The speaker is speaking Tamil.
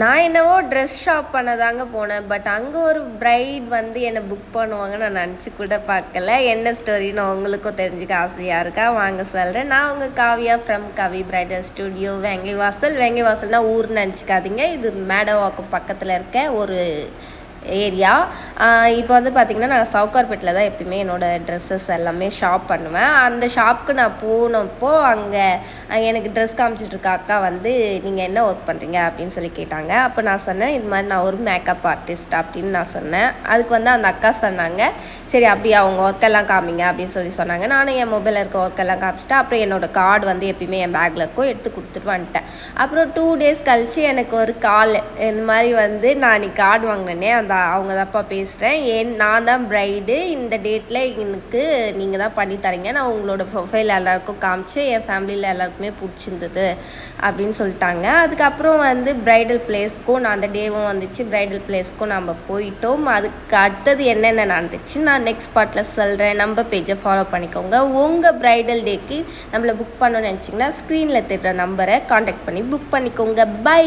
நான் என்னவோ ட்ரெஸ் ஷாப் பண்ண தாங்க போனேன். பட் அங்கே ஒரு பிரைட் வந்து என்னை புக் பண்ணுவாங்க நான் நினச்சி கூட பார்க்கல. என்ன ஸ்டோரின்னு உங்களுக்கும் தெரிஞ்சுக்க ஆசையாக இருக்கா? வாங்க சொல்கிறேன். நான் உங்கள் Kavya from Kavi bridal studio Venkaivasal. வெங்கைவாசல்னால் ஊர்னு நினச்சிக்காதீங்க. இது மேடவாக்கம் பக்கத்தில் இருக்க ஒரு ஏரியா. இப்போ வந்து பார்த்திங்கன்னா நான் சவுகார்பேட்டில் தான் எப்பயுமே என்னோடய ட்ரெஸ்ஸஸ் எல்லாமே ஷாப் பண்ணுவேன். அந்த ஷாப்புக்கு நான் போனப்போ அங்கே எனக்கு ட்ரெஸ் காமிச்சிட்ருக்க அக்கா வந்து நீங்கள் என்ன ஒர்க் பண்ணுறீங்க அப்படின்னு சொல்லி கேட்டாங்க. அப்போ நான் சொன்னேன் இது மாதிரி நான் ஒரு மேக்கப் ஆர்டிஸ்ட் அப்படின்னு நான் சொன்னேன். அதுக்கு வந்து அந்த அக்கா சொன்னாங்க சரி அப்படியே அவங்க ஒர்க்கெல்லாம் காமிங்க அப்படின்னு சொல்லி சொன்னாங்க. நானும் என் மொபைலில் இருக்க ஒர்க்கெல்லாம் காமிச்சிட்டேன். அப்புறம் என்னோடய கார்டு வந்து எப்பயுமே என் பேக்கில் இருக்கும், எடுத்து கொடுத்துட்டு வந்துட்டேன். அப்புறம் 2 days கழித்து எனக்கு ஒரு கால், இந்த மாதிரி வந்து நான் அன்றைக்கி கார்டு வாங்கினேனே அந்த அவங்க தான்ப்பா பேசுகிறேன், நான் தான் ப்ரைடு, இந்த டேட்டில் எனக்கு நீங்கள் தான் பண்ணி தரீங்க, நான் உங்களோட ப்ரொஃபைல் எல்லாருக்கும் காமிச்சு என் ஃபேமிலியில் எல்லாருக்குமே பிடிச்சிருந்தது அப்படின்னு சொல்லிட்டாங்க. அதுக்கப்புறம் வந்து ப்ரைடல் பிளேஸ்க்கும் நான் அந்த டேவும் வந்துச்சு, ப்ரைடல் பிளேஸ்க்கும் நம்ம போயிட்டோம். அதுக்கு அடுத்தது என்னென்ன நடந்துச்சு நான் நெக்ஸ்ட் பார்ட்டில் சொல்கிறேன். நம்ம பேஜை ஃபாலோ பண்ணிக்கோங்க. உங்கள் ப்ரைடல் டேக்கு நம்மளை புக் பண்ணணும்னு நினச்சிங்கன்னா ஸ்க்ரீனில் தெரிகிற நம்பரை காண்டாக்ட் பண்ணி புக் பண்ணிக்கோங்க. பை.